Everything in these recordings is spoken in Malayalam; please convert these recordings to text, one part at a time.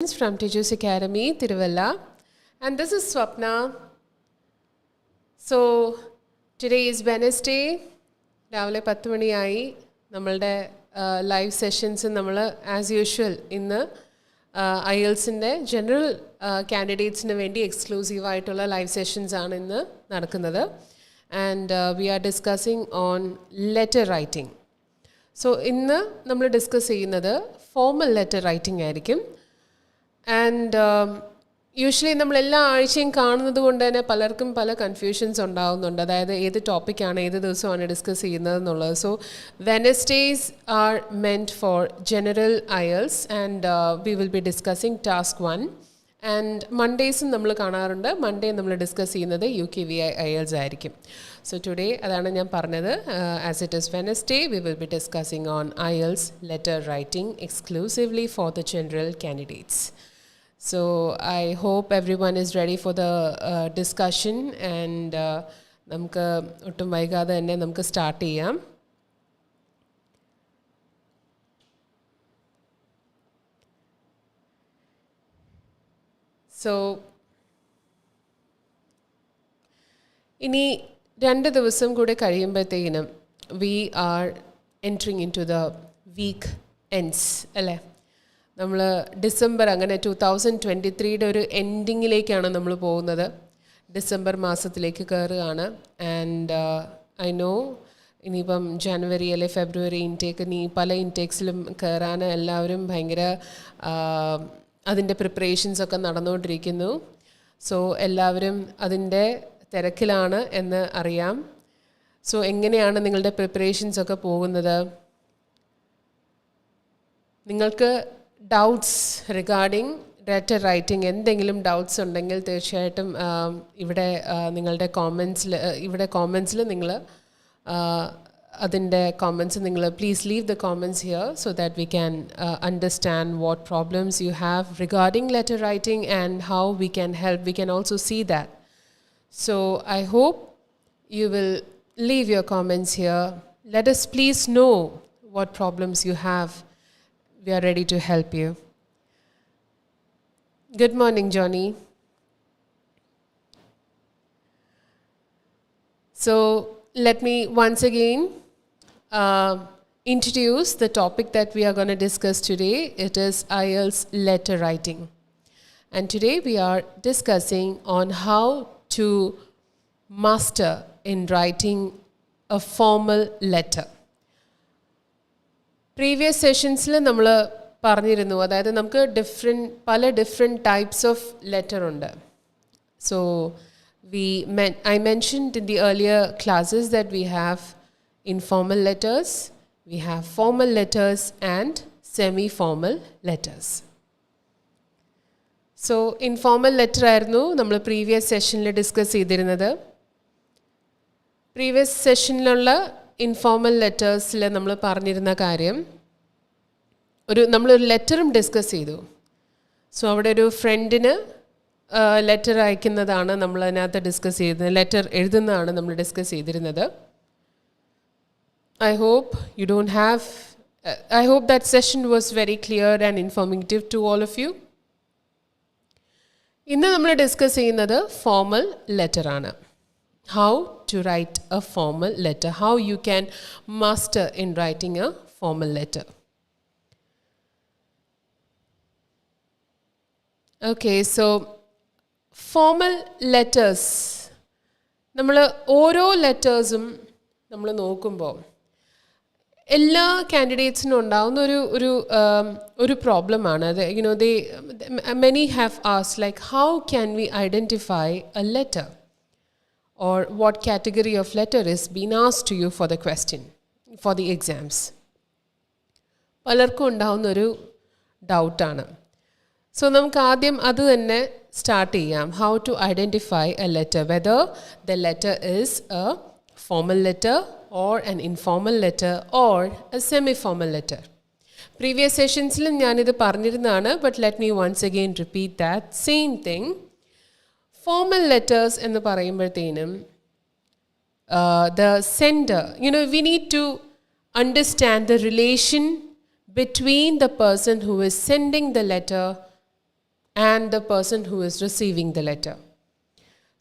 From TIJU'S Academy, Tiruvalla, and this is Swapna. So today is Wednesday. രാവിലെ 10 മണിയായി നമ്മളുടെ ലൈവ് സെഷൻസ് നമ്മൾ ആസ് യൂഷ്വൽ ഇന്ന് IELTSൻ്റെ ജനറൽ കാൻഡിഡേറ്റ്സിന് വേണ്ടി എക്സ്ക്ലൂസീവായിട്ടുള്ള ലൈവ് സെഷൻസ് ആണ് ഇന്ന് നടക്കുന്നത്. And we R discussing on letter writing. So ഇന്ന് നമ്മൾ ഡിസ്കസ് ചെയ്യുന്നത് ഫോർമൽ ലെറ്റർ റൈറ്റിംഗ് ആയിരിക്കും. ആൻഡ് യൂഷ്വലി നമ്മൾ എല്ലാ ആഴ്ചയും കാണുന്നത് കൊണ്ട് തന്നെ പലർക്കും പല കൺഫ്യൂഷൻസ് ഉണ്ടാകുന്നുണ്ട്, അതായത് ഏത് ടോപ്പിക്കാണ് ഏത് ദിവസമാണ് ഡിസ്കസ് ചെയ്യുന്നത് എന്നുള്ളത്. So Wednesdays are meant for general IELTS and we will be discussing task 1. And മൺഡേയ്സും നമ്മൾ കാണാറുണ്ട്. മൺഡേ നമ്മൾ ഡിസ്കസ് ചെയ്യുന്നത് UKVI IELTS ആയിരിക്കും. സോ ടുഡേ അതാണ് ഞാൻ പറഞ്ഞത്, as it is Wednesday we will be discussing on IELTS letter writing exclusively for the general candidates. So I hope everyone is ready for the discussion, and നമുക്ക് ഒട്ടും വൈകാതെ തന്നെ നമുക്ക് സ്റ്റാർട്ട് ചെയ്യാം. സോ ഇനി 2 ദിവസം കൂടെ കഴിയുമ്പോഴത്തേക്കിനും we are entering into the weekends അല്ലേ. നമ്മൾ ഡിസംബർ അങ്ങനെ 2023 ഒരു എൻഡിങ്ങിലേക്കാണ് നമ്മൾ പോകുന്നത്. ഡിസംബർ മാസത്തിലേക്ക് കയറുകയാണ്. ആൻഡ് ഐ നോ ഇനിയിപ്പം ജനുവരി അല്ലെ ഫെബ്രുവരി ഇൻടേക്ക് ഇനി പല ഇൻടേക്സിലും കയറാൻ എല്ലാവരും ഭയങ്കര അതിൻ്റെ പ്രിപ്പറേഷൻസൊക്കെ നടന്നുകൊണ്ടിരിക്കുന്നു. സോ എല്ലാവരും അതിൻ്റെ തിരക്കിലാണ് എന്ന് അറിയാം. സോ എങ്ങനെയാണ് നിങ്ങളുടെ പ്രിപ്പറേഷൻസൊക്കെ പോകുന്നത്? നിങ്ങൾക്ക് ഡൗട്ട്സ് റിഗാർഡിങ് ലെറ്റർ റൈറ്റിംഗ് എന്തെങ്കിലും ഡൗട്ട്സ് ഉണ്ടെങ്കിൽ തീർച്ചയായിട്ടും ഇവിടെ നിങ്ങളുടെ കോമെൻറ്റ്സിൽ നിങ്ങൾ അതിൻ്റെ കോമെൻറ്റ്സ് നിങ്ങൾ please leave the comments here so that we can understand what problems you have regarding letter writing and how we can help. We can also see that. So I hope you will leave your comments here. Let us please know what problems you have. We are ready to help you. Good morning, Johnny. So let me once again introduce the topic that we are going to discuss today. It is IELTS letter writing. And today we are discussing on how to master in writing a formal letter. Previous സെഷൻസിൽ നമ്മൾ പറഞ്ഞിരുന്നു, അതായത് നമുക്ക് പല ഡിഫറെൻറ്റ് ടൈപ്സ് ഓഫ് ലെറ്റർ ഉണ്ട്. So I mentioned in the earlier classes that we have informal letters, we have formal letters and semi-formal letters. So informal letter ആയിരുന്നു നമ്മൾ പ്രീവിയസ് സെഷനിൽ ഡിസ്കസ് ചെയ്തിരുന്നത്. പ്രീവിയസ് സെഷനിലുള്ള ഇൻഫോർമൽ ലെറ്റേഴ്സിൽ നമ്മൾ പറഞ്ഞിരുന്ന കാര്യം, നമ്മളൊരു ലെറ്ററും ഡിസ്കസ് ചെയ്തു. സോ അവിടെ ഒരു ഫ്രണ്ടിന് ലെറ്റർ അയക്കുന്നതാണ് നമ്മൾ അതിനകത്ത് ഡിസ്കസ് ചെയ്തത്, ലെറ്റർ എഴുതുന്നതാണ് നമ്മൾ ഡിസ്കസ് ചെയ്തിരുന്നത്. I hope that session was very clear and informative to all of you. ഇന്ന് നമ്മൾ ഡിസ്കസ് ചെയ്യുന്നത് ഫോർമൽ ലെറ്റർ ആണ്. How to write a formal letter, how you can master in writing a formal letter. Okay, so formal letters, നമ്മൾ ഓരോ ലെറ്റേഴ്സും നമ്മൾ നോക്കുമ്പോൾ എല്ലാ കാൻഡിഡേറ്റ്സിനും ഉണ്ടാകുന്ന ഒരു പ്രോബ്ലമാണ് അത്. many have asked like how can we identify a letter, or what category of letter is being asked to you for the question for the exams. പലർക്കും ഉണ്ടാകുന്ന ഒരു ഡൗട്ടാണ്. സോ നമുക്ക് ആദ്യം അത് തന്നെ സ്റ്റാർട്ട് ചെയ്യാം. How to identify a letter, whether the letter is a formal letter or an informal letter or a semi-formal letter. Previous sessionsലും ഞാനിത് പറഞ്ഞിരുന്നതാണ്, but let me once again repeat that same thing. Formal letters എന്ന് പറയുമ്പോഴത്തേനും the sender, we need to understand the relation between the person who is sending the letter and the person who is receiving the letter.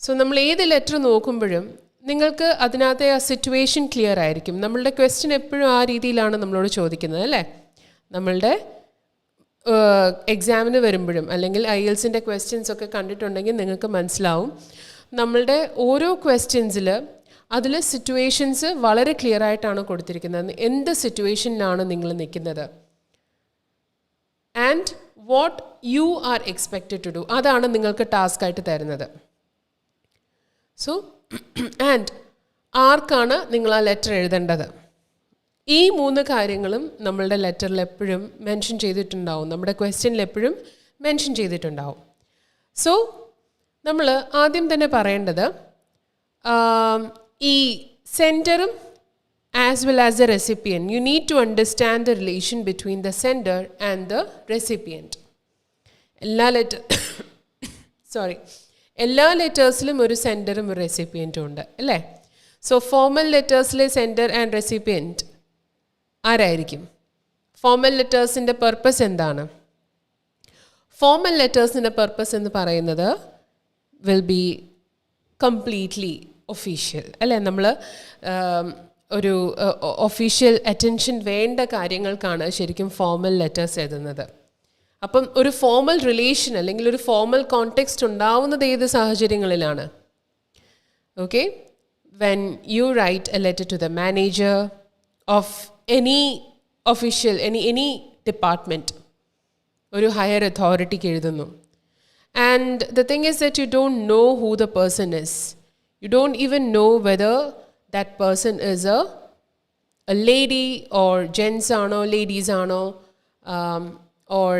So നമ്മൾ ഏത് ലെറ്റർ നോക്കുമ്പോഴും നിങ്ങൾക്ക് അതിനകത്തെ ആ സിറ്റുവേഷൻ ക്ലിയർ ആയിരിക്കും. നമ്മളുടെ ക്വസ്റ്റ്യൻ എപ്പോഴും ആ രീതിയിലാണ് നമ്മളോട് ചോദിക്കുന്നത് അല്ലേ. നമ്മളുടെ എക്സാമിന് വരുമ്പോഴും അല്ലെങ്കിൽ IELTSൻ്റെ ക്വസ്റ്റ്യൻസ് ഒക്കെ കണ്ടിട്ടുണ്ടെങ്കിൽ നിങ്ങൾക്ക് മനസ്സിലാവും നമ്മളുടെ ഓരോ ക്വസ്റ്റ്യൻസിൽ അതിൽ സിറ്റുവേഷൻസ് വളരെ ക്ലിയർ ആയിട്ടാണ് കൊടുത്തിരിക്കുന്നത്. എന്ത് സിറ്റുവേഷനിലാണ് നിങ്ങൾ നിൽക്കുന്നത് and what you are expected to do, അതാണ് നിങ്ങൾക്ക് ടാസ്ക് ആയിട്ട് തരുന്നത്. സോ ആൻഡ് ആർക്കാണ് നിങ്ങൾ ആ ലെറ്റർ എഴുതേണ്ടത്, ഈ 3 കാര്യങ്ങളും നമ്മളുടെ ലെറ്ററിൽ എപ്പോഴും മെൻഷൻ ചെയ്തിട്ടുണ്ടാവും, നമ്മുടെ ക്വസ്റ്റ്യനിൽ എപ്പോഴും മെൻഷൻ ചെയ്തിട്ടുണ്ടാവും. സോ നമ്മൾ ആദ്യം തന്നെ പറയേണ്ടത് ഈ സെൻഡറും as well as the recipient, you need to understand the relation between the sender and the recipient. എല്ലാ ലെറ്റേഴ്സിലും ഒരു സെൻഡറും ഒരു റെസിപ്പിയൻറ്റും ഉണ്ട് അല്ലേ. സോ ഫോർമൽ ലെറ്റേഴ്സിലെ സെൻഡർ ആൻഡ് റെസിപ്പിയൻറ്റ് ആരായിരിക്കും? ഫോർമൽ ലെറ്റേഴ്സിൻ്റെ പർപ്പസ് എന്താണ്? ഫോർമൽ ലെറ്റേഴ്സിൻ്റെ പർപ്പസ് എന്ന് പറയുന്നത് വിൽ ബി കംപ്ലീറ്റ്ലി ഒഫീഷ്യൽ അല്ലേ. നമ്മൾ ഒരു ഒഫീഷ്യൽ അറ്റൻഷൻ വേണ്ട കാര്യങ്ങൾക്കാണ് ശരിക്കും ഫോർമൽ ലെറ്റേഴ്സ് എഴുതുന്നത്. അപ്പം ഒരു ഫോർമൽ റിലേഷൻ അല്ലെങ്കിൽ ഒരു ഫോർമൽ കോണ്ടെക്സ്റ്റ് ഉണ്ടാവുന്നത് ഏത് സാഹചര്യങ്ങളിലാണ്? Okay, when you write a letter to the manager of any official any department, ഒരു ഹയർ അതോറിറ്റിക്ക് എഴുതുന്നു. And the thing is that you don't know who the person is. You don't even know whether that person is a lady or gents aano, ladies aano, or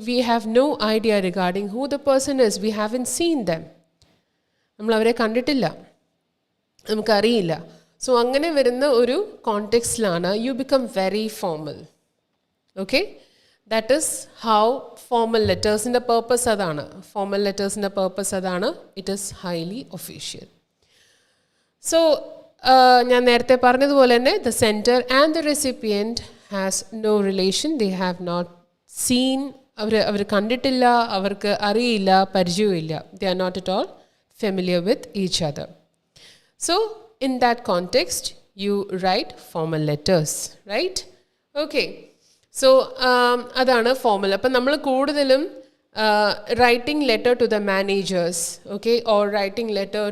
we have no idea regarding who the person is. We haven't seen them. നമ്മൾ അവരെ കണ്ടിട്ടില്ല, നമുക്കറിയില്ല. സോ അങ്ങനെ വരുന്ന ഒരു കോണ്ടെക്സ്റ്റിലാണ് you become very formal. Okay, that is how formal ലെറ്റേഴ്സിൻ്റെ പേർപ്പസ് അതാണ്. ഫോർമൽ ലെറ്റേഴ്സിൻ്റെ പേർപ്പസ് അതാണ്. It is highly official. So ഞാൻ നേരത്തെ പറഞ്ഞതുപോലെ തന്നെ the sender and the recipient has no relation. They have not seen, അവർ കണ്ടിട്ടില്ല, അവർക്ക് അറിയില്ല, പരിചയമില്ല. They are not at all familiar with each other. So in that context you write formal letters, right? Okay, so അതാണ് ഫോർമൽ. അപ്പം നമ്മൾ കൂടുതലും writing letter to the managers, okay, or writing letter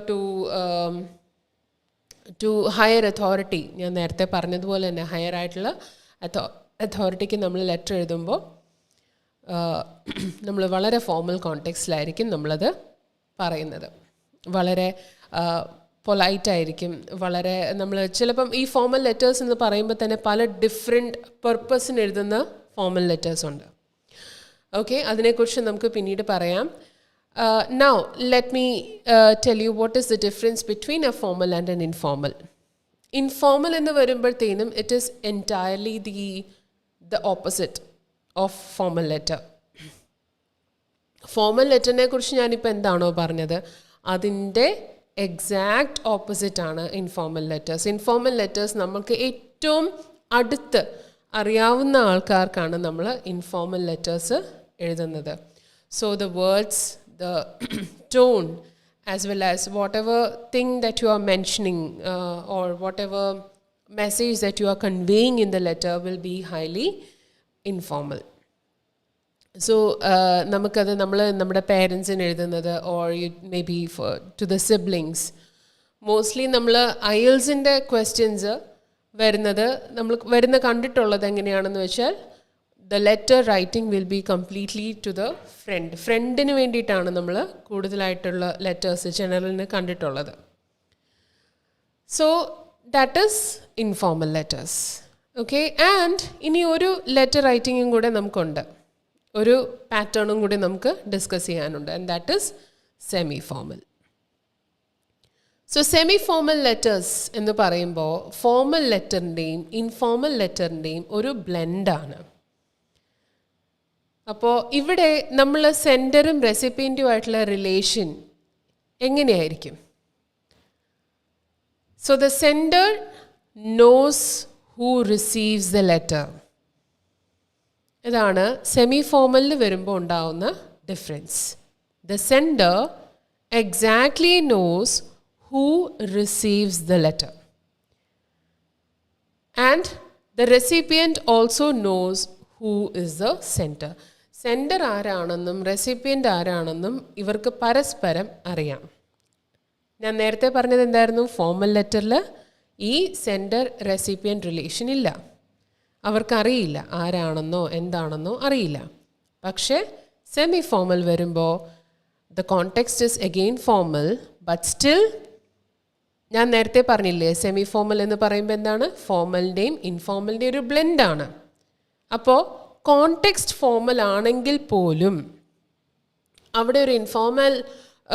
to higher authority. ഞാൻ നേരത്തെ പറഞ്ഞതുപോലെ തന്നെ ഹയർ ആയിട്ടുള്ള അതോറിറ്റിക്ക് നമ്മൾ ലെറ്റർ എഴുതുമ്പോൾ നമ്മൾ വളരെ ഫോർമൽ കോണ്ടെക്സ്റ്റിലായിരിക്കും നമ്മളത് പറയുന്നത്. വളരെ പൊലൈറ്റായിരിക്കും. വളരെ നമ്മൾ ചിലപ്പം ഈ ഫോർമൽ ലെറ്റേഴ്സ് എന്ന് പറയുമ്പോൾ തന്നെ പല ഡിഫറെൻറ്റ് പർപ്പസിന് എഴുതുന്ന ഫോർമൽ ലെറ്റേഴ്സ് ഉണ്ട്. ഓക്കെ, അതിനെക്കുറിച്ച് നമുക്ക് പിന്നീട് പറയാം. Now let me tell you what is the difference between a formal and an informal. Informal എന്ന് വരുമ്പോഴത്തേനും it is entirely the opposite of formal letter. Formal ലെറ്ററിനെ കുറിച്ച് ഞാനിപ്പോൾ എന്താണോ പറഞ്ഞത് അതിൻ്റെ എക്സാക്റ്റ് ഓപ്പോസിറ്റാണ് ഇൻഫോർമൽ ലെറ്റേഴ്സ്. ഇൻഫോർമൽ ലെറ്റേഴ്സ് നമുക്ക് ഏറ്റവും അടുത്ത് അറിയാവുന്ന ആൾക്കാർക്കാണ് നമ്മൾ ഇൻഫോർമൽ ലെറ്റേഴ്സ് എഴുതുന്നത്. So the words, the tone, as well as whatever thing that you are mentioning or whatever message that you are conveying in the letter will be highly informal. So നമുക്കത് നമ്മൾ നമ്മുടെ പേരൻസിന് എഴുതുന്നത് or it may be to the siblings. Mostly നമ്മൾ IELTSൻ്റെ ക്വസ്റ്റ്യൻസ് വരുന്ന കണ്ടിട്ടുള്ളത് എങ്ങനെയാണെന്ന് വെച്ചാൽ the letter writing will be completely to the friend. ഫ്രണ്ടിന് വേണ്ടിയിട്ടാണ് നമ്മൾ കൂടുതലായിട്ടുള്ള ലെറ്റേഴ്സ് ജനറലിന് കണ്ടിട്ടുള്ളത്. So that is informal letters. Okay, and ഇനി ഒരു ലെറ്റർ റൈറ്റിങ്ങും കൂടെ നമുക്കുണ്ട്, ഒരു പാറ്റേണും കൂടി നമുക്ക് ഡിസ്കസ് ചെയ്യാനുണ്ട്, and that is semi formal. So semi formal letters എന്ന് പറയുമ്പോൾ ഫോർമൽ ലെറ്ററിൻ്റെയും ഇൻഫോർമൽ ലെറ്ററിൻ്റെയും ഒരു ബ്ലെൻഡാണ്. അപ്പോൾ ഇവിടെ നമ്മൾ സെൻഡറും റെസിപ്പിയൻറ്റുമായിട്ടുള്ള റിലേഷൻ എങ്ങനെയായിരിക്കും? So the sender knows who receives the letter. ഇതാണ് സെമി ഫോർമലിൽ വരുമ്പോൾ ഉണ്ടാവുന്ന difference. The sender exactly knows who receives the letter. And the recipient also knows who is the sender. Sender ആരാണെന്നും recipient ആരാണെന്നും ഇവർക്ക് പരസ്പരം അറിയാം. ഞാൻ നേരത്തെ പറഞ്ഞത് എന്തായിരുന്നു? ഫോർമൽ ലെറ്ററിൽ ഈ സെൻഡർ റെസിപ്പിയൻറ്റ് റിലേഷൻ ഇല്ല. അവർക്കറിയില്ല ആരാണെന്നോ എന്താണെന്നോ അറിയില്ല. പക്ഷേ സെമി ഫോർമൽ വരുമ്പോൾ the context is again formal but still ഞാൻ നേരത്തെ പറഞ്ഞില്ലേ സെമി ഫോർമൽ എന്ന് പറയുമ്പോൾ എന്താണ്? ഫോർമലിൻ്റെയും ഇൻഫോർമലിൻ്റെയും ഒരു ബ്ലെൻഡാണ്. അപ്പോൾ കോണ്ടെക്സ്റ്റ് ഫോർമൽ ആണെങ്കിൽ പോലും അവിടെ ഒരു ഇൻഫോർമൽ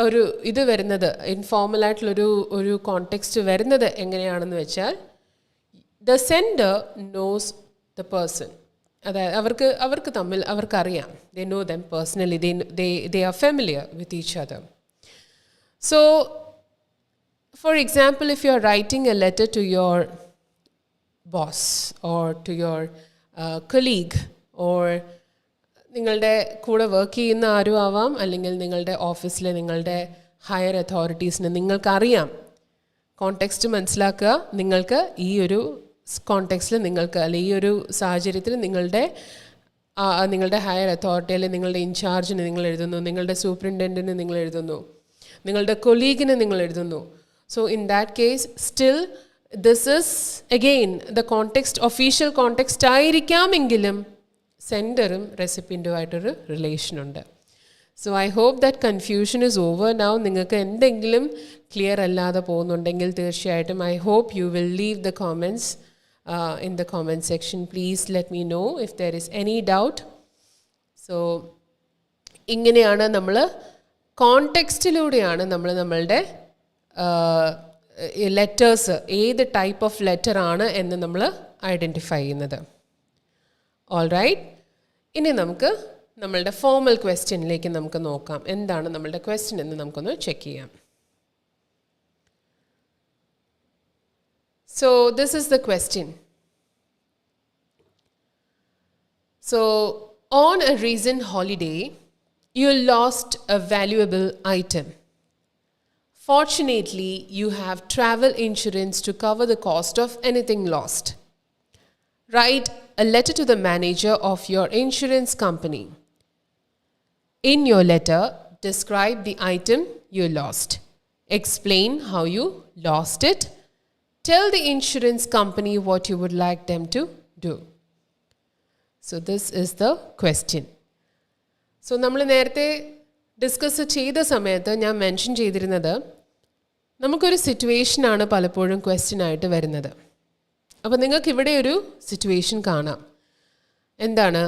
ഒരു ഇത് വരുന്നത്, ഇൻഫോർമലായിട്ടുള്ളൊരു കോണ്ടെക്സ്റ്റ് വരുന്നത് എങ്ങനെയാണെന്ന് വെച്ചാൽ the sender knows the person. അതായത് അവർക്ക് തമ്മിൽ അവർക്കറിയാം. They know them personally, they are familiar with each other. So for example, if you are writing a letter to your boss or to your colleague or നിങ്ങളുടെ കൂടെ വർക്ക് ചെയ്യുന്ന ആരും ആവാം, അല്ലെങ്കിൽ നിങ്ങളുടെ ഓഫീസിലെ നിങ്ങളുടെ ഹയർ അതോറിറ്റീസിന് നിങ്ങൾക്കറിയാം. കോണ്ടെക്സ്റ്റ് മനസ്സിലാക്കുക. നിങ്ങൾക്ക് ഈ ഒരു കോണ്ടെക്സ്റ്റിൽ നിങ്ങൾക്ക് അല്ലെങ്കിൽ ഈ ഒരു സാഹചര്യത്തിൽ നിങ്ങളുടെ ഹയർ അതോറിറ്റി അല്ലെങ്കിൽ നിങ്ങളുടെ ഇൻചാർജിന് നിങ്ങൾ എഴുതുന്നു, നിങ്ങളുടെ സൂപ്രിൻറ്റൻഡൻറ്റിന് നിങ്ങൾ എഴുതുന്നു, നിങ്ങളുടെ കൊളീഗിന് നിങ്ങൾ എഴുതുന്നു. So in that case still this is again the context official context ആയിരിക്കാമെങ്കിലും സെൻഡറും റെസിപ്പിയൻറ്റുമായിട്ടൊരു റിലേഷനുണ്ട്. So I hope that confusion is over now. നിങ്ങൾക്ക് എന്തെങ്കിലും ക്ലിയർ അല്ലാതെ പോകുന്നുണ്ടെങ്കിൽ തീർച്ചയായിട്ടും I hope you will leave the comments in the comment section. Please let me know if there is any doubt. So ഇങ്ങനെയാണ് നമ്മൾ കോണ്ടെക്സ്റ്റിലൂടെയാണ് നമ്മളുടെ ലെറ്റേഴ്സ് ഏത് ടൈപ്പ് ഓഫ് ലെറ്റർ ആണ് എന്ന് നമ്മൾ ഐഡൻറ്റിഫൈ ചെയ്യുന്നത്. ഓൾ റൈറ്റ്, ഇനി നമുക്ക് നമ്മളുടെ ഫോർമൽ ക്വസ്റ്റ്യനിലേക്ക് നമുക്ക് നോക്കാം. എന്താണ് നമ്മളുടെ ക്വസ്റ്റ്യൻ എന്ന് നമുക്കൊന്ന് ചെക്ക് ചെയ്യാം. So this is the question. So on A recent holiday you lost a valuable item. Fortunately, you have travel insurance to cover the cost of anything lost. Write a letter to the manager of your insurance company. In your letter, describe the item you lost. Explain how you lost it. Tell the insurance company what you would like them to do. So this is the question. So നമ്മൾ നേരത്തെ ഡിസ്കസ് ചെയ്ത സമയത്ത് ഞാൻ മെൻഷൻ ചെയ്തിരുന്നത് നമുക്കൊരു സിറ്റുവേഷനാണ് പലപ്പോഴും ക്വസ്റ്റ്യനായിട്ട് വരുന്നത്. അപ്പോൾ നിങ്ങൾക്കിവിടെ ഒരു സിറ്റുവേഷൻ കാണാം. എന്താണ്?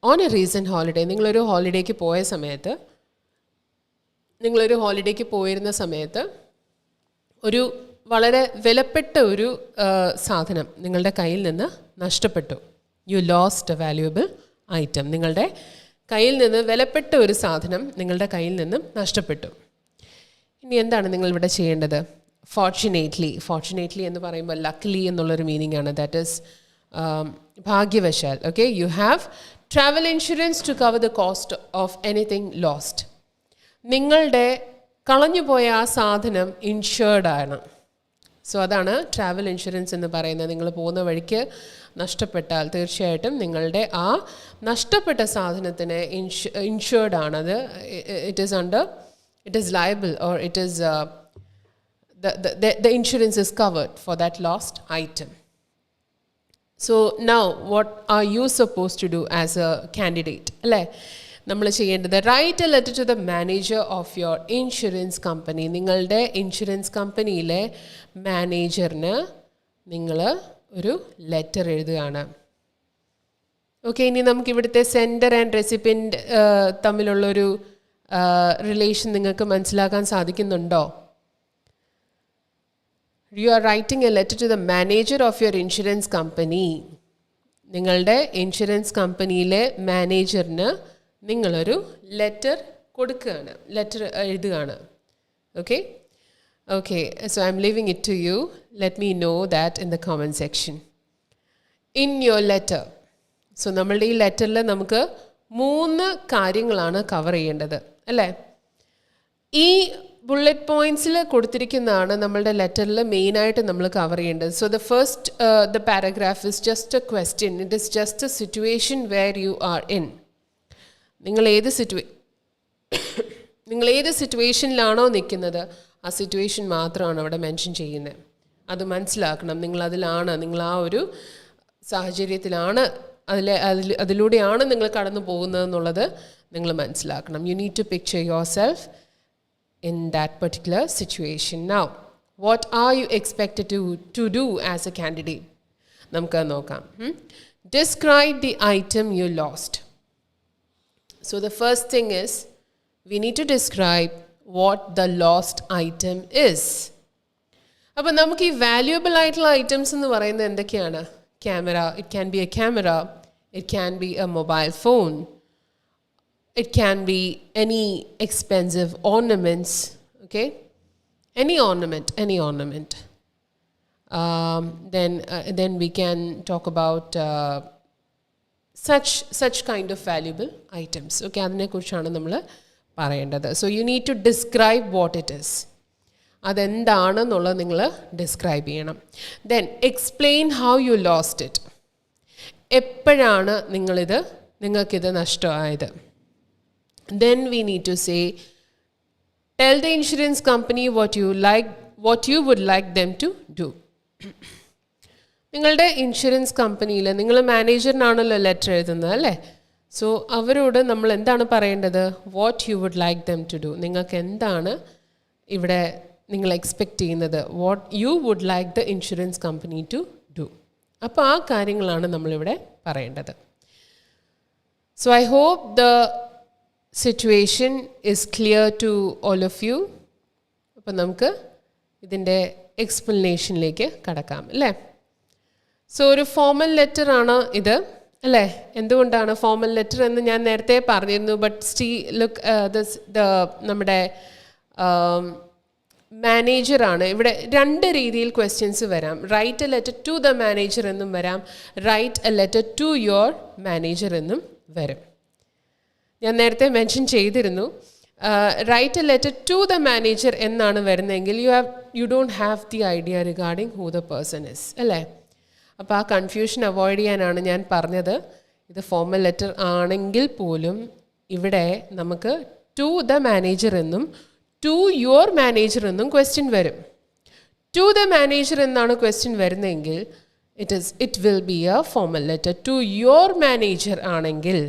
ഓൺ എ റീസെൻറ്റ് ഹോളിഡേ, നിങ്ങളൊരു ഹോളിഡേക്ക് പോയിരുന്ന സമയത്ത് ഒരു വളരെ വിലപ്പെട്ട ഒരു സാധനം നിങ്ങളുടെ കയ്യിൽ നിന്ന് നഷ്ടപ്പെട്ടു. You lost A valuable item. നിങ്ങളുടെ കയ്യിൽ നിന്ന് വിലപ്പെട്ട ഒരു സാധനം നിങ്ങളുടെ കയ്യിൽ നിന്നും നഷ്ടപ്പെട്ടു. ഇനി എന്താണ് നിങ്ങളിവിടെ ചെയ്യേണ്ടത്? ഫോർച്ചുനേറ്റ്ലി എന്ന് പറയുമ്പോൾ ലക്കിലി എന്നുള്ളൊരു മീനിങ് ആണ്. ദാറ്റ് ഈസ് ഭാഗ്യവശാൽ. Okay, you have travel insurance to cover the cost of anything lost. നിങ്ങളുടെ കളഞ്ഞുപോയ ആ സാധനം ഇൻഷേർഡ് ആണ്. സോ അതാണ് ട്രാവൽ ഇൻഷുറൻസ് എന്ന് പറയുന്നത്. നിങ്ങൾ പോകുന്ന വഴിക്ക് നഷ്ടപ്പെട്ടാൽ തീർച്ചയായിട്ടും നിങ്ങളുടെ ആ നഷ്ടപ്പെട്ട സാധനത്തിന് ഇൻഷുർഡ് ആണത്. It is liable or it is the insurance is covered for that lost item. So now what are you supposed to do as a candidate? അല്ലേ നമ്മൾ ചെയ്യേണ്ടത്? Write a letter to the manager of your insurance company. നിങ്ങളുടെ ഇൻഷുറൻസ് കമ്പനിയിലെ മാനേജറിന് നിങ്ങൾ ഒരു ലെറ്റർ എഴുതുകയാണ്. ഓക്കെ, ഇനി നമുക്ക് ഇവിടുത്തെ സെൻഡർ ആൻഡ് റെസിപ്പിയൻ്റ് തമ്മിലുള്ളൊരു റിലേഷൻ നിങ്ങൾക്ക് മനസ്സിലാക്കാൻ സാധിക്കുന്നുണ്ടോ? You are writing a letter to the manager of your insurance company. നിങ്ങളുടെ ഇൻഷുറൻസ് കമ്പനിയിലെ മാനേജറിന് നിങ്ങളൊരു ലെറ്റർ കൊടുക്കുകയാണ്, ലെറ്റർ എഴുതുകയാണ്. Okay, so I'm leaving it to you. Let me know that in the comment section. In your letter. So നമ്മളുടെ ഈ ലെറ്ററിൽ നമുക്ക് മൂന്ന് കാര്യങ്ങളാണ് കവർ ചെയ്യേണ്ടത് അല്ലേ? ഈ ബുള്ളറ്റ് പോയിന്റ്സിൽ കൊടുത്തിരിക്കുന്നതാണ് നമ്മളുടെ ലെറ്ററിൽ മെയിനായിട്ട് നമ്മൾ കവർ ചെയ്യേണ്ടത്. So the paragraph is just A question. It is just A situation where you are in. നിങ്ങൾ ഏത് സിറ്റുവേഷനിലാണോ നിൽക്കുന്നത് ആ സിറ്റുവേഷൻ മാത്രമാണ് അവിടെ മെൻഷൻ ചെയ്യുന്നത്. അത് മനസ്സിലാക്കണം. നിങ്ങൾ ആ ഒരു സാഹചര്യത്തിലാണ്, അതിലൂടെയാണ് നിങ്ങൾ കടന്നു പോകുന്നതെന്നുള്ളത് നിങ്ങൾ മനസ്സിലാക്കണം. You need to picture yourself in that particular situation. Now, what are you expected to do as a candidate? നമുക്ക് നോക്കാം. Describe the item you lost. So the first thing is, we need to describe what the lost item is. അപ്പോൾ നമുക്ക് ഈ വാല്യുബിൾ ആയിട്ടുള്ള ഐറ്റംസ് എന്ന് പറയുന്നത് എന്തൊക്കെയാണ്? Camera, it can be a camera, it can be a mobile phone, it can be any expensive ornaments, okay? Any ornament. Then we can talk about such kind of valuable items. Okay, adine kurichana nammal parayendad. So you need to describe what it is. Adendana ennulla ningal describe cheyanam. Then explain how you lost it. Eppozhana ningalkku idu nashtamayadu. Then we need to say, tell the insurance company what you would like them to do. നിങ്ങളുടെ ഇൻഷുറൻസ് കമ്പനിയിൽ നിങ്ങൾ മാനേജറിനാണല്ലോ ലെറ്റർ എഴുതുന്നത് അല്ലേ? സോ അവരോട് നമ്മൾ എന്താണ് പറയേണ്ടത്? What you would like them to do. നിങ്ങൾക്ക് എന്താണ് ഇവിടെ നിങ്ങൾ എക്സ്പെക്റ്റ് ചെയ്യുന്നത്? What you would like the insurance company to do. അപ്പോൾ ആ കാര്യങ്ങളാണ് നമ്മളിവിടെ പറയേണ്ടത്. So I hope the situation is clear to all of you. അപ്പോൾ നമുക്ക് ഇതിൻ്റെ എക്സ്പ്ലനേഷനിലേക്ക് കടക്കാം അല്ലേ? സോ ഒരു ഫോമൽ ലെറ്റർ ആണ് ഇത് അല്ലേ? എന്തുകൊണ്ടാണ് ഫോമൽ ലെറ്റർ എന്ന് ഞാൻ നേരത്തെ പറഞ്ഞിരുന്നു. ബട്ട് നമ്മുടെ മാനേജറാണ്. ഇവിടെ രണ്ട് രീതിയിൽ ക്വസ്റ്റ്യൻസ് വരാം. Write a letter to the manager എന്നും വരാം, write a letter to your manager എന്നും വരും. ഞാൻ നേരത്തെ മെൻഷൻ ചെയ്തിരുന്നു, write a letter to the manager എന്നാണ് വരുന്നതെങ്കിൽ you don't have the idea regarding who the person is അല്ലേ? അപ്പോൾ ആ കൺഫ്യൂഷൻ അവോയ്ഡ് ചെയ്യാനാണ് ഞാൻ പറഞ്ഞത്. ഇത് ഫോമൽ ലെറ്റർ ആണെങ്കിൽ പോലും ഇവിടെ നമുക്ക് ടു ദ മാനേജർ എന്നും ടു യുവർ മാനേജർ എന്നും ക്വസ്റ്റ്യൻ വരും. ടു ദ മാനേജർ എന്നാണ് ക്വസ്റ്റ്യൻ വരുന്നതെങ്കിൽ it will be a formal letter. To your manager ആണെങ്കിൽ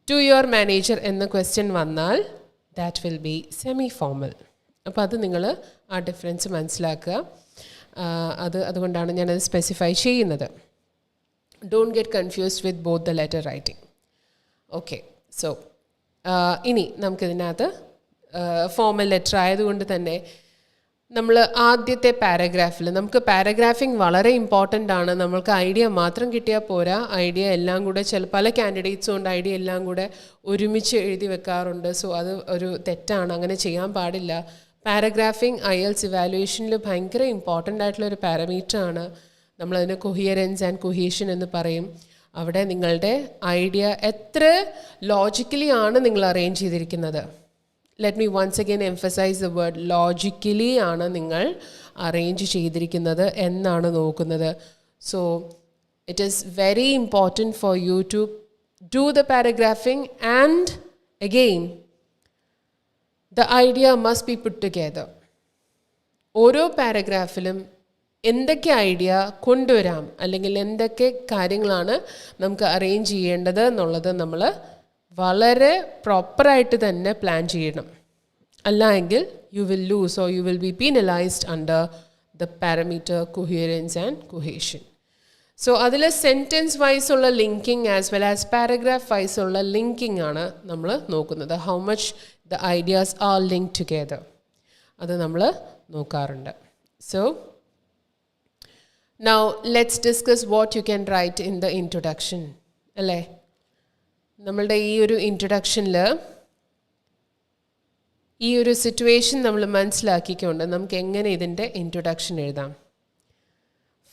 ടു യുവർ മാനേജർ എന്ന ക്വസ്റ്റ്യൻ വന്നാൽ that will be semi formal. അപ്പോൾ അത് നിങ്ങൾ ആ ഡിഫറൻസ് മനസ്സിലാക്കുക. അതുകൊണ്ടാണ് ഞാനത് സ്പെസിഫൈ ചെയ്യുന്നത്. Don't get confused with both the letter writing. Okay, so ഇനി നമുക്കിതിനകത്ത് ഫോമൽ ലെറ്റർ ആയതുകൊണ്ട് തന്നെ നമ്മൾ ആദ്യത്തെ പാരഗ്രാഫിൽ നമുക്ക് പാരഗ്രാഫിംഗ് വളരെ ഇമ്പോർട്ടൻ്റ് ആണ്. നമ്മൾക്ക് ഐഡിയ മാത്രം കിട്ടിയാൽ പോരാ, ഐഡിയ എല്ലാം കൂടെ പല കാൻഡിഡേറ്റ്സും ഉണ്ട് ഐഡിയ എല്ലാം കൂടെ ഒരുമിച്ച് എഴുതി വെക്കാറുണ്ട്. സോ അത് ഒരു തെറ്റാണ്, അങ്ങനെ ചെയ്യാൻ പാടില്ല. പാരഗ്രാഫിംഗ് IELTS ഇവാലുവേഷനിൽ ഭയങ്കര ഇമ്പോർട്ടൻ്റ് ആയിട്ടുള്ളൊരു പാരാമീറ്ററാണ്. നമ്മളതിന് കൊഹിയറൻസ് ആൻഡ് കൊഹീഷൻ എന്ന് പറയും. അവിടെ നിങ്ങളുടെ ഐഡിയ എത്ര ലോജിക്കലി ആണ് നിങ്ങൾ അറേഞ്ച് ചെയ്തിരിക്കുന്നത്. Let me once again emphasise the word logically ആണ് നിങ്ങൾ അറേഞ്ച് ചെയ്തിരിക്കുന്നത് എന്നാണ് നോക്കുന്നത്. So it is very important for you to do the paragraphing and again the idea must be put together. ഓരോ പാരഗ്രാഫിലും എന്തൊക്കെ ഐഡിയ കൊണ്ടുവരാം അല്ലെങ്കിൽ എന്തൊക്കെ കാര്യങ്ങളാണ് നമുക്ക് അറേഞ്ച് ചെയ്യേണ്ടത് എന്നുള്ളത് നമ്മൾ വളരെ പ്രോപ്പറായിട്ട് തന്നെ പ്ലാൻ ചെയ്യണം. അല്ല എങ്കിൽ you will lose or you will be penalised under the parameter coherence and cohesion. So അതിൽ സെൻറ്റൻസ് വൈസ് ഉള്ള linking as well as paragraph wise ഉള്ള ലിങ്കിങ് ആണ് നമ്മൾ നോക്കുന്നത്. How much the ideas are link together അത് നമ്മൾ നോക്കാറുണ്ട്. So now let's discuss what you can write in the introduction അല്ലേ? നമ്മളുടെ ഈ ഒരു ഇൻട്രൊഡക്ഷനിൽ ഈ ഒരു സിറ്റുവേഷൻ നമ്മൾ മനസ്സിലാക്കിക്കൊണ്ട് നമുക്ക് എങ്ങനെ ഇതിൻ്റെ ഇൻട്രൊഡക്ഷൻ എഴുതാം.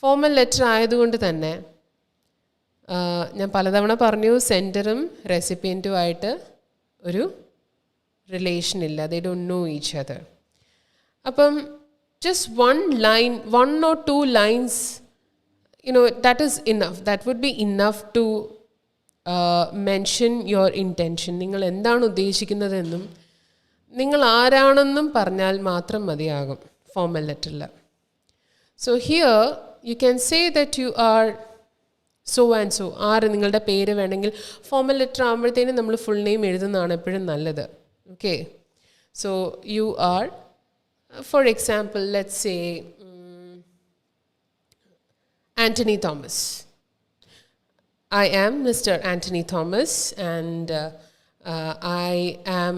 ഫോമൽ ലെറ്റർ ആയതുകൊണ്ട് തന്നെ ഞാൻ പലതവണ പറഞ്ഞു സെൻഡറും റെസിപ്പിയൻറ്റുമായിട്ട് ഒരു റിലേഷൻ ഇല്ല, they don't know each other. അപ്പം just one line, 1 or 2 lines, that is enough. That would be enough to mention your intention. നിങ്ങൾ എന്താണ് ഉദ്ദേശിക്കുന്നതെന്നും നിങ്ങൾ ആരാണെന്നും പറഞ്ഞാൽ മാത്രം മതിയാകും formal ലെറ്ററിൽ. So here you can say that you are so and so. നിങ്ങളുടെ പേര് വേണമെങ്കിൽ ഫോർമൽ ലെറ്റർ ആകുമ്പോഴത്തേനും നമ്മൾ ഫുൾ നെയിം എഴുതുന്നതാണ് എപ്പോഴും നല്ലത്. Okay, so you R, for example, let's say Anthony Thomas. I am Mr. Anthony Thomas and I am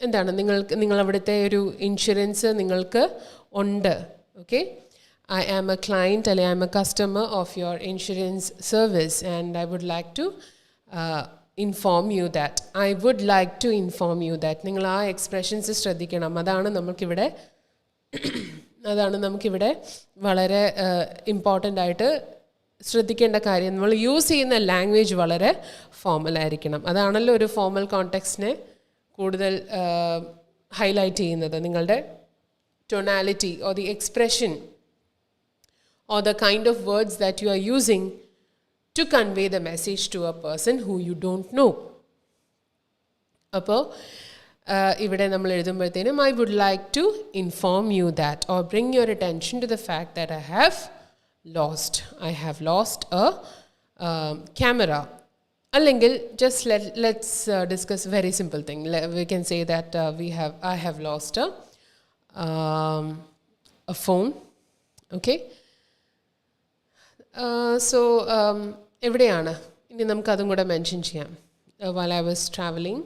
എന്താണ് നിങ്ങളവിടുത്തെ ഒരു ഇൻഷുറൻസ് നിങ്ങൾക്ക് ഉണ്ട്. Okay, I am a client or I am a customer of your insurance service and I would like to inform you that. I would like to inform you that. നിങ്ങൾ ആ എക്സ്പ്രഷൻസ് ശ്രദ്ധിക്കണം. അതാണ് നമുക്കിവിടെ വളരെ ഇമ്പോർട്ടൻ്റ് ആയിട്ട് ശ്രദ്ധിക്കേണ്ട കാര്യം. നമ്മൾ യൂസ് ചെയ്യുന്ന ലാംഗ്വേജ് വളരെ ഫോർമലായിരിക്കണം. അതാണല്ലോ ഒരു ഫോർമൽ കോണ്ടെക്സ്റ്റിനെ കൂടുതൽ ഹൈലൈറ്റ് ചെയ്യുന്നത്. നിങ്ങളുടെ tonality or the expression or the kind of words that you are using to convey the message to a person who you don't know. അപ്പോൾ ഇവിടെ നമ്മൾ എഴുതുമ്പോഴത്തേനും I would like to inform you that or bring your attention to the fact that I have lost a camera. അല്ലെങ്കിൽ just let's discuss a very simple thing. We can say that I have lost a phone. Okay. So എവിടെയാണ് ഇനി നമുക്കതും കൂടെ മെൻഷൻ ചെയ്യാം. while I was traveling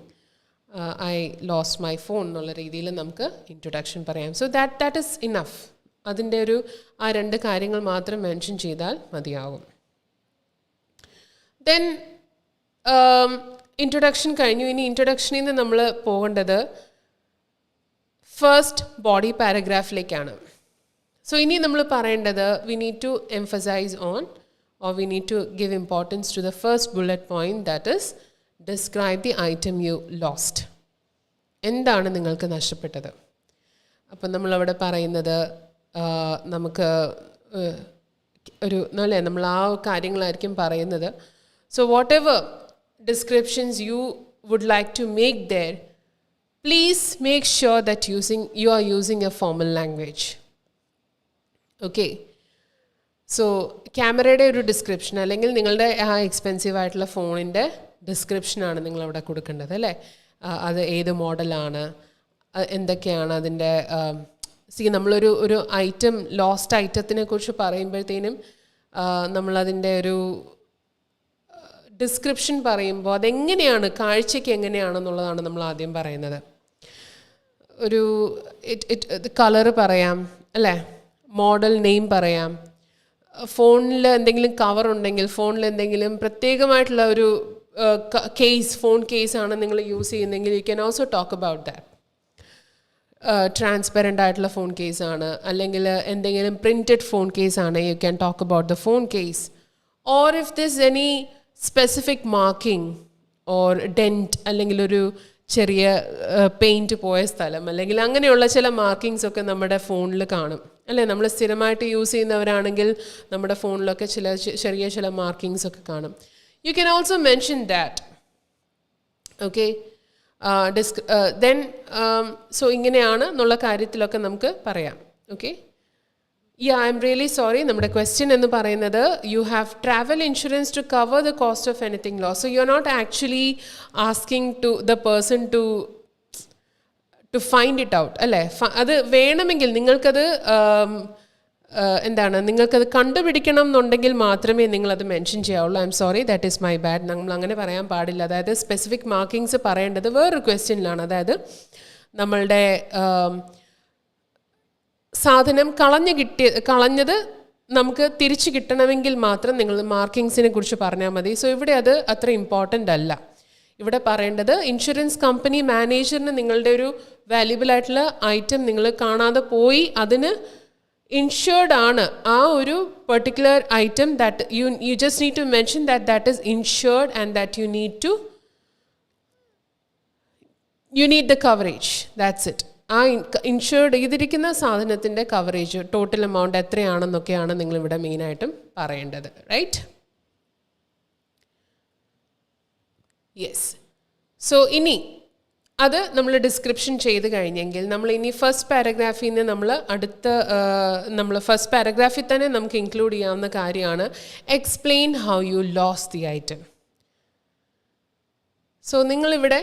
I lost my phone എന്നുള്ള രീതിയിൽ നമുക്ക് ഇൻട്രൊഡക്ഷൻ പറയാം. So that is enough. അതിൻ്റെ ആ 2 കാര്യങ്ങൾ മാത്രം മെൻഷൻ ചെയ്താൽ മതിയാകും. ദെൻ ഇൻട്രൊഡക്ഷൻ കഴിഞ്ഞു. ഇനി ഇൻട്രൊഡക്ഷനിൽ നിന്ന് നമ്മൾ പോകേണ്ടത് ഫസ്റ്റ് ബോഡി പാരഗ്രാഫിലേക്കാണ്. So ഇനി നമ്മൾ പറയേണ്ടത് we need to emphasize on or we need to give importance to the first bullet point, that is describe the item you lost. എന്താണ് നിങ്ങൾക്ക് നഷ്ടപ്പെട്ടത്? അപ്പം നമ്മളവിടെ പറയുന്നത് നമുക്ക് നമ്മൾ ആ കാര്യങ്ങളായിരിക്കും പറയുന്നത്. So whatever descriptions you would like to make there, please make sure that you are using a formal language. Okay, so ക്യാമറയുടെ ഒരു ഡിസ്ക്രിപ്ഷൻ അല്ലെങ്കിൽ നിങ്ങളുടെ ആ എക്സ്പെൻസീവ് ആയിട്ടുള്ള ഫോണിൻ്റെ ഡിസ്ക്രിപ്ഷനാണ് നിങ്ങളവിടെ കൊടുക്കേണ്ടത് അല്ലേ. അത് ഏത് മോഡലാണ്, എന്തൊക്കെയാണ് അതിൻ്റെ നമ്മളൊരു ഐറ്റം, ലോസ്റ്റ് ഐറ്റത്തിനെ കുറിച്ച് പറയുമ്പോഴത്തേനും നമ്മളതിൻ്റെ ഒരു ഡിസ്ക്രിപ്ഷൻ പറയുമ്പോൾ അതെങ്ങനെയാണ്, കാഴ്ചയ്ക്ക് എങ്ങനെയാണെന്നുള്ളതാണ് നമ്മൾ ആദ്യം പറയുന്നത്. ഒരു കളറ് പറയാം അല്ലേ, മോഡൽ നെയിം പറയാം, ഫോണിൽ എന്തെങ്കിലും കവർ ഉണ്ടെങ്കിൽ ഫോണിൽ എന്തെങ്കിലും പ്രത്യേകമായിട്ടുള്ള ഒരു ഫോൺ കേസാണ് നിങ്ങൾ യൂസ് ചെയ്യുന്നതെങ്കിൽ U can also talk about that. Transparent ആയിട്ടുള്ള ഫോൺ കേസാണ്, അല്ലെങ്കിൽ എന്തെങ്കിലും പ്രിൻറ്റഡ് ഫോൺ കേസാണ്, you can talk about the phone case. Or if this any specific marking or dent, അല്ലെങ്കിൽ ഒരു ചെറിയ പെയിൻറ്റ് പോയ സ്ഥലം, അല്ലെങ്കിൽ അങ്ങനെയുള്ള ചില മാർക്കിങ്സ് ഒക്കെ നമ്മുടെ ഫോണിൽ കാണും അല്ലേ. നമ്മൾ സ്ഥിരമായിട്ട് യൂസ് ചെയ്യുന്നവരാണെങ്കിൽ നമ്മുടെ ഫോണിലൊക്കെ ചില മാർക്കിങ്സ് ഒക്കെ കാണും. You can also mention that. Okay, then so ഇങ്ങനെയാണ് എന്നുള്ള കാര്യത്തിലൊക്കെ നമുക്ക് പറയാം. Okay, I'm really sorry, നമ്മുടെ ക്വസ്റ്റ്യൻ എന്ന് പറയുന്നത് you have travel insurance to cover the cost of anything loss. So you are not actually asking to the person to find it out അല്ലേ. അത് വേണമെങ്കിൽ നിങ്ങൾക്കത് നിങ്ങൾക്കത് കണ്ടുപിടിക്കണം എന്നുണ്ടെങ്കിൽ മാത്രമേ നിങ്ങളത് മെൻഷൻ ചെയ്യാവുള്ളൂ. I'm sorry, that is my bad. നമ്മൾ അങ്ങനെ പറയാൻ പാടില്ല. അതായത് സ്പെസിഫിക് മാർക്കിങ്സ് പറയേണ്ടത് വേറൊരു ക്വസ്റ്റ്യനിലാണ്. അതായത് നമ്മളുടെ സാധനം കളഞ്ഞത് നമുക്ക് തിരിച്ചു കിട്ടണമെങ്കിൽ മാത്രം നിങ്ങൾ മാർക്കിങ്സിനെ കുറിച്ച് പറഞ്ഞാൽ മതി. സോ ഇവിടെ അത് അത്ര ഇമ്പോർട്ടൻ്റ് അല്ല. ഇവിടെ പറയേണ്ടത് ഇൻഷുറൻസ് കമ്പനി മാനേജറിന് നിങ്ങളുടെ ഒരു വാല്യുബിൾ ആയിട്ടുള്ള ഐറ്റം നിങ്ങൾ കാണാതെ പോയി, അതിന് ഇൻഷുർഡ് ആണ് ആ ഒരു particular item that you just need to mention that is insured and that you need the coverage. That's it. ആ ഇൻഷുർഡ് ചെയ്തിരിക്കുന്ന സാധനത്തിൻ്റെ കവറേജ് ടോട്ടൽ എമൗണ്ട് എത്രയാണെന്നൊക്കെയാണ് നിങ്ങളിവിടെ മെയിനായിട്ടും പറയേണ്ടത്. റൈറ്റ്? യെസ്. സോ ഇനി അത് നമ്മൾ ഡിസ്ക്രിപ്ഷൻ ചെയ്ത് കഴിഞ്ഞെങ്കിൽ നമ്മൾ ഇനി ഫസ്റ്റ് പാരഗ്രാഫിൽ നിന്ന് നമ്മൾ ഫസ്റ്റ് പാരഗ്രാഫിൽ തന്നെ നമുക്ക് ഇൻക്ലൂഡ് ചെയ്യാവുന്ന കാര്യമാണ് explain how you lost the item. So നിങ്ങളിവിടെ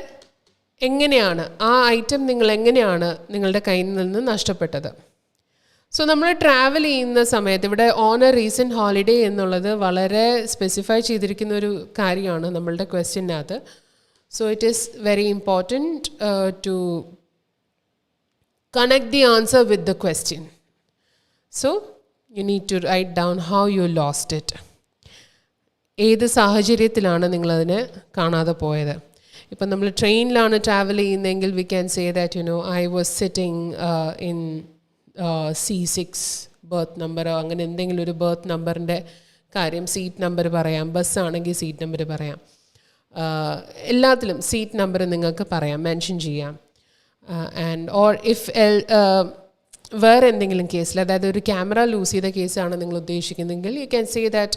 എങ്ങനെയാണ് ആ ഐറ്റം നിങ്ങൾ എങ്ങനെയാണ് നിങ്ങളുടെ കയ്യിൽ നിന്ന് നഷ്ടപ്പെട്ടത്. സോ നമ്മൾ ട്രാവൽ ചെയ്യുന്ന സമയത്ത് ഇവിടെ ഓൺ എ റീസെൻറ്റ് ഹോളിഡേ എന്നുള്ളത് വളരെ സ്പെസിഫൈ ചെയ്തിരിക്കുന്ന ഒരു കാര്യമാണ് നമ്മളുടെ ക്വസ്റ്റ്യനകത്ത്. So it is very important to connect the answer with the question. So you need to write down how you lost it. ഏത് സാഹചര്യത്തിലാണ് നിങ്ങളതിനെ കാണാതെ പോയത്. ഇപ്പം നമ്മൾ ട്രെയിനിലാണ് ട്രാവൽ ചെയ്യുന്നതെങ്കിൽ we can say that I was sitting in C6 birth നമ്പറോ അങ്ങനെ എന്തെങ്കിലും ഒരു ബർത്ത് നമ്പറിൻ്റെ കാര്യം, സീറ്റ് നമ്പർ പറയാം. ബസ്സാണെങ്കിൽ സീറ്റ് നമ്പർ പറയാം. എല്ലാത്തിലും സീറ്റ് നമ്പർ നിങ്ങൾക്ക് പറയാം, മെൻഷൻ ചെയ്യാം. ആൻഡ് ഓർ ഇഫ് വേറെ എന്തെങ്കിലും കേസിൽ, അതായത് ഒരു ക്യാമറ ലൂസ് ചെയ്ത കേസാണ് നിങ്ങൾ ഉദ്ദേശിക്കുന്നതെങ്കിൽ you can say that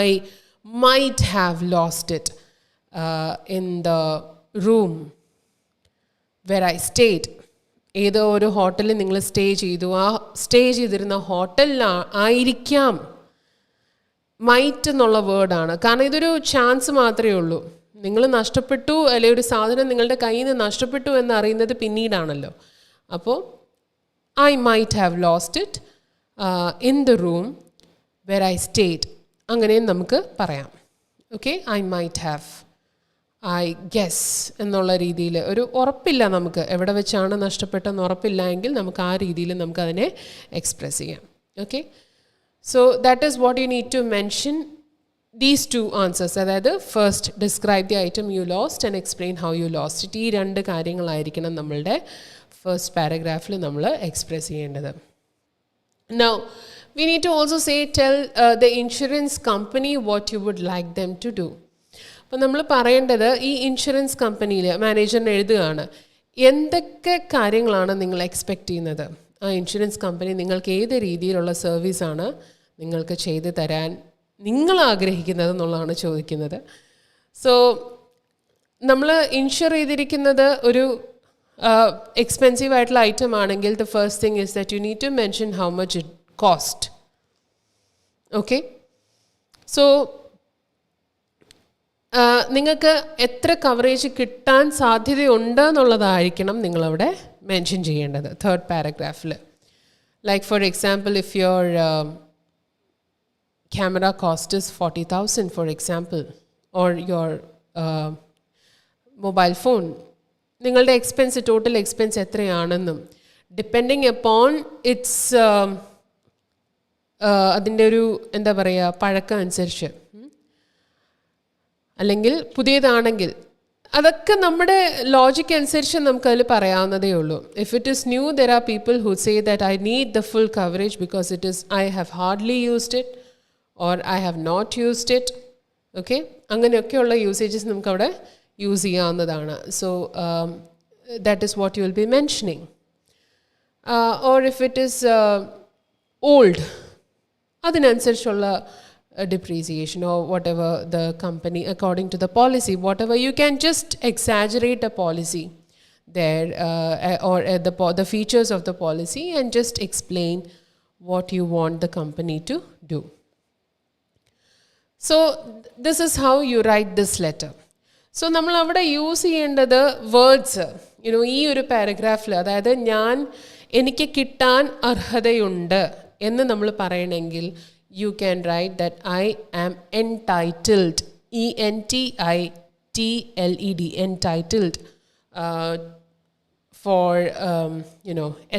I might have lost it in the room where I stayed. ഏതോ ഒരു ഹോട്ടലിൽ നിങ്ങൾ സ്റ്റേ ചെയ്തു, ആ സ്റ്റേ ചെയ്തിരുന്ന ഹോട്ടലിലായിരിക്കാം. മൈറ്റ് എന്നുള്ള വേർഡാണ്, കാരണം ഇതൊരു ചാൻസ് മാത്രമേ ഉള്ളൂ. നിങ്ങൾ നഷ്ടപ്പെട്ടു അല്ലെങ്കിൽ ഒരു സാധനം നിങ്ങളുടെ കയ്യിൽ നിന്ന് നഷ്ടപ്പെട്ടു എന്നറിയുന്നത് പിന്നീടാണല്ലോ. അപ്പോൾ I might have lost it in the room where I stayed, അങ്ങനെയും നമുക്ക് പറയാം. Okay, I might have, I guess എന്നുള്ള രീതിയിൽ ഒരു ഉറപ്പില്ല, നമുക്ക് എവിടെ വെച്ചാണ് നഷ്ടപ്പെട്ടതെന്ന് ഉറപ്പില്ല എങ്കിൽ നമുക്ക് ആ രീതിയിൽ നമുക്കതിനെ എക്സ്പ്രസ് ചെയ്യാം. Okay, so that is what you need to mention, these two answers. അതായത് first describe the item you lost and explain how you lost it. ഈ രണ്ട് കാര്യങ്ങളായിരിക്കണം നമ്മളുടെ ഫസ്റ്റ് പാരഗ്രാഫിൽ നമ്മൾ എക്സ്പ്രസ് ചെയ്യേണ്ടത്. Now we need to also tell the insurance company what you would like them to do. അപ്പോൾ നമ്മൾ പറയേണ്ടത് ഈ ഇൻഷുറൻസ് കമ്പനിയിൽ മാനേജറിന് എഴുതുകയാണ്, എന്തൊക്കെ കാര്യങ്ങളാണ് നിങ്ങൾ എക്സ്പെക്റ്റ് ചെയ്യുന്നത്. ആ ഇൻഷുറൻസ് കമ്പനി നിങ്ങൾക്ക് ഏത് രീതിയിലുള്ള സർവീസാണ് നിങ്ങൾക്ക് ചെയ്തു തരാൻ നിങ്ങൾ ആഗ്രഹിക്കുന്നത് എന്നുള്ളതാണ് ചോദിക്കുന്നത്. സോ നമ്മൾ ഇൻഷുർ ചെയ്തിരിക്കുന്നത് ഒരു എക്സ്പെൻസീവ് ആയിട്ടുള്ള ഐറ്റം ആണെങ്കിൽ the first thing is that you need to mention how much it cost. Okay, so നിങ്ങൾക്ക് എത്ര കവറേജ് കിട്ടാൻ സാധ്യതയുണ്ട് എന്നുള്ളതായിരിക്കണം നിങ്ങളവിടെ മെൻഷൻ ചെയ്യേണ്ടത് തേർഡ് പാരഗ്രാഫിൽ. Like for example, if your camera cost is 40,000 for example, or your mobile phone, നിങ്ങളുടെ എക്സ്പെൻസ് ടോട്ടൽ എക്സ്പെൻസ് എത്രയാണെന്നും ഡിപ്പെൻഡിങ് അപ്പോൺ ഇറ്റ്സ് അതിൻ്റെ ഒരു എന്താ പറയുക പഴക്കം അനുസരിച്ച്, അല്ലെങ്കിൽ പുതിയതാണെങ്കിൽ അതൊക്കെ നമ്മുടെ ലോജിക്ക് അനുസരിച്ച് നമുക്കതിൽ പറയാവുന്നതേ ഉള്ളൂ. If it is new, there are people who say that I need the full coverage because it is I have hardly used it or I have not used it. Okay, അങ്ങനെയൊക്കെയുള്ള യൂസേജസ് നമുക്കവിടെ യൂസ് ചെയ്യാവുന്നതാണ്. So that is what you will be mentioning. Or if it is old, അതിനനുസരിച്ചുള്ള depreciation or whatever the company, according to the policy, whatever, you can just exaggerate a policy there or the features of the policy and just explain what you want the company to do. So this is how you write this letter. So നമ്മൾ അവിടെ യൂസ് ചെയ്യേണ്ടത് വേർഡ്സ് ഈ ഒരു പാരഗ്രാഫിൽ, അതായത് എനിക്ക് കിട്ടാൻ അർഹതയുണ്ട് എന്ന് നമ്മൾ പറയണമെങ്കിൽ you can write that I am entitled, ENTITLED, entitled for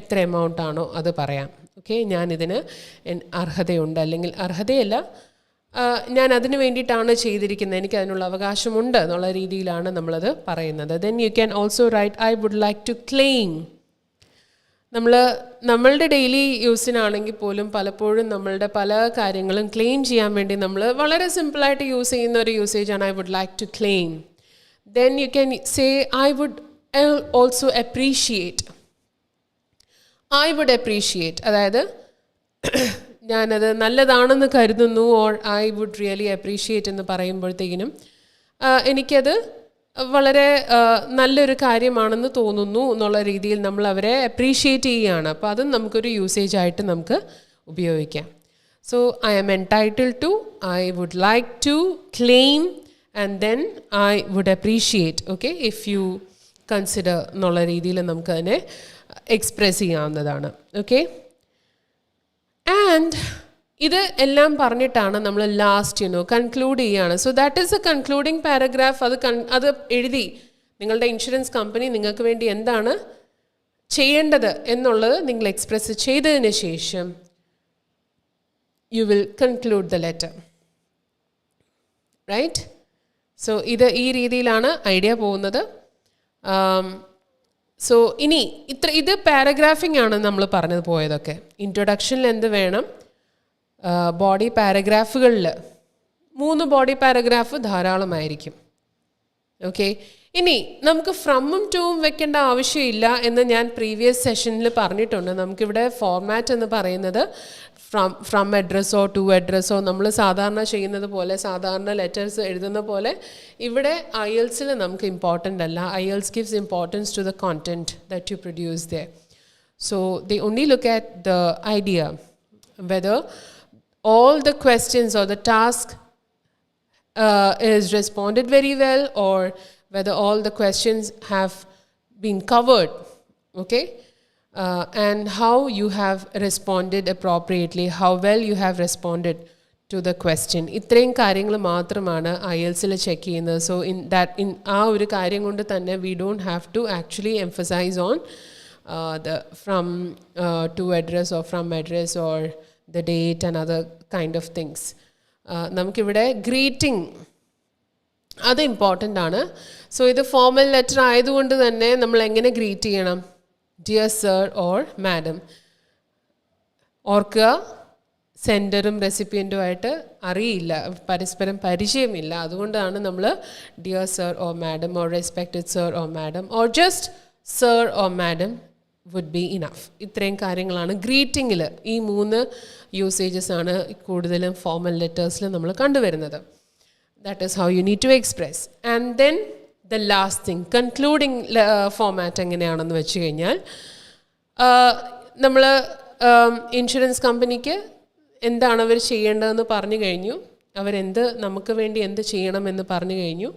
എത്ര എമൗണ്ട് ആണോ അത് പറയാം. ഓക്കെ, ഞാനിതിന് അർഹതയുണ്ട്, അല്ലെങ്കിൽ അർഹതയല്ല, ഞാൻ അതിന് വേണ്ടിയിട്ടാണ് ചെയ്തിരിക്കുന്നത്, എനിക്ക് അതിനുള്ള അവകാശമുണ്ട് എന്നുള്ള രീതിയിലാണ് നമ്മളത് പറയുന്നത്. Then you can also write I would like to claim നമ്മളുടെ ഡെയിലി യൂസിനാണെങ്കിൽ പോലും പലപ്പോഴും നമ്മളുടെ പല കാര്യങ്ങളും ക്ലെയിം ചെയ്യാൻ വേണ്ടി നമ്മൾ വളരെ സിമ്പിളായിട്ട് യൂസ് ചെയ്യുന്ന ഒരു യൂസേജാണ് I would like to claim. Then you can say I would also appreciate. I would appreciate, അതായത് ഞാനത് നല്ലതാണെന്ന് കരുതുന്നു, or I would really appreciate എന്ന് പറയുമ്പോഴത്തേക്കിനും എനിക്കത് വളരെ നല്ലൊരു കാര്യമാണെന്ന് തോന്നുന്നു എന്നുള്ള രീതിയിൽ നമ്മൾ അവരെ അപ്രീഷിയേറ്റ് ചെയ്യുകയാണ്. അപ്പോൾ അതും നമുക്കൊരു യൂസേജായിട്ട് നമുക്ക് ഉപയോഗിക്കാം. So I am entitled to, I would like to claim, and then I would appreciate. Okay, if you consider എന്നുള്ള രീതിയിൽ നമുക്കതിനെ എക്സ്പ്രെസ് ചെയ്യാവുന്നതാണ്. ഓക്കെ, ആൻഡ് ഇത് എല്ലാം പറഞ്ഞിട്ടാണ് നമ്മൾ ലാസ്റ്റ് കൺക്ലൂഡ് ചെയ്യുകയാണ്. So that is A concluding paragraph. അത് എഴുതി നിങ്ങളുടെ ഇൻഷുറൻസ് കമ്പനി നിങ്ങൾക്ക് വേണ്ടി എന്താണ് ചെയ്യേണ്ടത് എന്നുള്ളത് നിങ്ങൾ എക്സ്പ്രസ് ചെയ്തതിന് ശേഷം you will conclude the letter, right? So ഈ രീതിയിലാണ് ഐഡിയ പോകുന്നത്. സോ ഇനി ഇത് പാരഗ്രാഫിംഗ് ആണ് നമ്മൾ പറഞ്ഞത് പോയതൊക്കെ. ഇൻട്രൊഡക്ഷനിൽ എന്ത് വേണം? ബോഡി പാരഗ്രാഫുകളിൽ 3 ബോഡി പാരഗ്രാഫ് ധാരാളമായിരിക്കും. ഓക്കെ, ഇനി നമുക്ക് ഫ്രമ്മും ടൂവും വെക്കേണ്ട ആവശ്യമില്ല എന്ന് ഞാൻ പ്രീവിയസ് സെഷനിൽ പറഞ്ഞിട്ടുണ്ട്. നമുക്കിവിടെ ഫോർമാറ്റ് എന്ന് പറയുന്നത് ഫ്രം അഡ്രസ്സോ ടു അഡ്രസ്സോ നമ്മൾ സാധാരണ ചെയ്യുന്നത് പോലെ, സാധാരണ ലെറ്റേഴ്സ് എഴുതുന്ന പോലെ ഇവിടെ IELTSൽ നമുക്ക് ഇമ്പോർട്ടൻ്റ് അല്ല. IELTS gives importance to the content that you produce there. So they only look at the idea, whether all the questions or the task is responded very well, or whether all the questions have been covered, okay, and how you have responded appropriately, how well you have responded to the question. ഇത്രയും കാര്യങ്ങൾ മാത്രമാണ് IELTSൽ ചെക്ക് ചെയ്യുന്നത്. സോ ആ ഒരു കാര്യം കൊണ്ട് തന്നെ we don't have to actually emphasize on the from to address or from address or the date and other kind of things. നമുക്കിവിടെ ഗ്രീറ്റിംഗ് അത് ഇമ്പോർട്ടൻ്റ് ആണ്. സോ ഇത് ഫോർമൽ ലെറ്റർ ആയതുകൊണ്ട് തന്നെ നമ്മൾ എങ്ങനെ ഗ്രീറ്റ് ചെയ്യണം? Dear sir or madam. ഓർക്കുക, സെൻഡറും റെസിപ്പിയൻറ്റുമായിട്ട് അറിയില്ല, പരസ്പരം പരിചയമില്ല. അതുകൊണ്ടാണ് നമ്മൾ dear sir or madam, or respected sir or madam, or just sir or madam would be enough. ഇത്രയും കാര്യങ്ങളാണ് ഗ്രീറ്റിങ്ങിൽ. ഈ 3 യൂസേജസ് ആണ് കൂടുതലും ഫോർമൽ ലെറ്റേഴ്സിൽ നമ്മൾ കണ്ടുവരുന്നത്. That is how you need to express. And then the last thing, concluding format എങ്ങനെയാണെന്ന് വെച്ച് കഴിഞ്ഞാൽ, നമ്മൾ ഇൻഷുറൻസ് കമ്പനിക്ക് എന്താണ് അവർ ചെയ്യേണ്ടതെന്ന് പറഞ്ഞു കഴിഞ്ഞു, അവരെന്ത് നമുക്ക് വേണ്ടി എന്ത് ചെയ്യണമെന്ന് പറഞ്ഞു കഴിഞ്ഞു.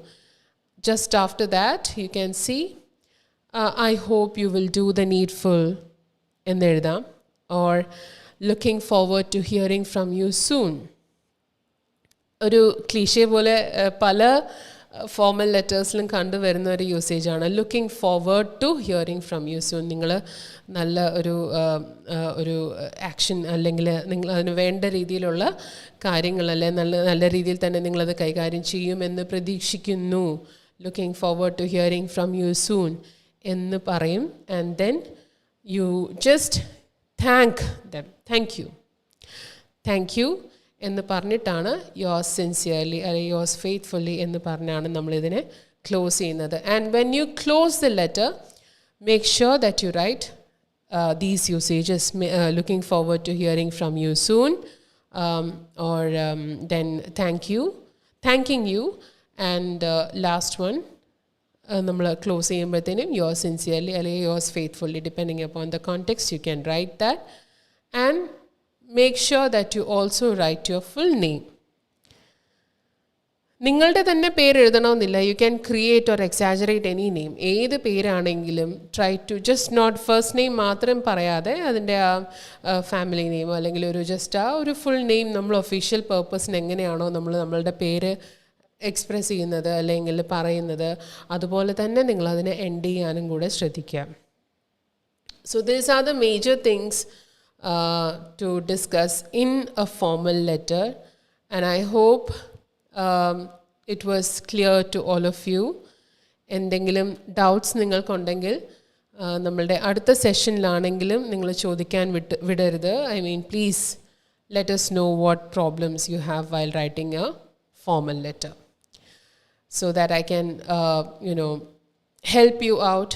Just after that you can see I hope you will do the needful എന്നെഴുതാം, or looking forward to hearing from you soon. ഒരു ക്ലീഷേ പോലെ പല ഫോർമൽ ലെറ്റേഴ്സിലും കണ്ടുവരുന്ന ഒരു യൂസേജാണ് looking forward to hearing from you soon. നിങ്ങൾ നല്ല ഒരു ആക്ഷൻ അല്ലെങ്കിൽ നിങ്ങൾ അതിന് വേണ്ട രീതിയിലുള്ള കാര്യങ്ങൾ നല്ല രീതിയിൽ തന്നെ നിങ്ങളത് കൈകാര്യം ചെയ്യുമെന്ന് പ്രതീക്ഷിക്കുന്നു. Looking forward to hearing from you soon എന്ന് പറയും. And then you just thank them. Thank you എന്ന് പറഞ്ഞിട്ടാണ് യോസ് സിൻസിയർലി അല്ലെങ്കിൽ യോസ് ഫെയ്ത്ത്ഫുള്ളി എന്ന് പറഞ്ഞാണ് നമ്മളിതിനെ ക്ലോസ് ചെയ്യുന്നത്. And when you close the letter, make sure that you write these usages, looking forward to hearing from you soon, or then thanking you, and last one നമ്മൾ ക്ലോസ് ചെയ്യുമ്പോഴത്തേനും യോസ് സിൻസിയർലി അല്ലെങ്കിൽ yours faithfully, depending upon the context you can write that. And make sure that you also write your full name. നിങ്ങളുടെ തന്നെ പേര് എഴുതണമെന്നില്ല. You can create or exaggerate any name. ഏത് പേരാണെങ്കിലും try to just not first name മാത്രം പറയാതെ അതിൻ്റെ ആ ഫാമിലി നെയിമോ അല്ലെങ്കിൽ ഒരു ജസ്റ്റ് ആ ഒരു ഫുൾ നെയിം നമ്മൾ ഒഫീഷ്യൽ പേർപ്പസിന് എങ്ങനെയാണോ നമ്മളുടെ പേര് എക്സ്പ്രസ് ചെയ്യുന്നത് അല്ലെങ്കിൽ പറയുന്നത്, അതുപോലെ തന്നെ നിങ്ങളതിനെ എൻഡ് ചെയ്യാനും കൂടെ ശ്രദ്ധിക്കുക. So these are the major things to discuss in a formal letter, and I hope it was clear to all of you. എന്തെങ്കിലും ഡൗട്ട്സ് നിങ്ങൾക്കുണ്ടെങ്കിൽ നമ്മളുടെ അടുത്ത സെഷനിലാണെങ്കിലും നിങ്ങൾ ചോദിക്കാൻ വിടരുത്. I mean, please let us know what problems you have while writing a formal letter, so that I can, help you out.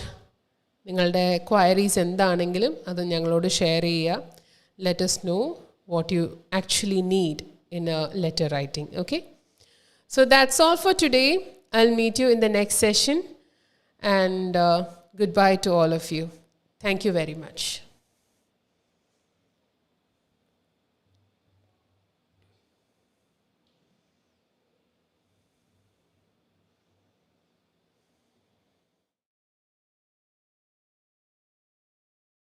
നിങ്ങളുടെ queries എന്താണെങ്കിലും അത് ഞങ്ങളോട് ഷെയർ ചെയ്യുക. Let us know what you actually need in a letter writing. Okay? So that's all for today. I'll meet you in the next session. And goodbye to all of you. Thank you very much.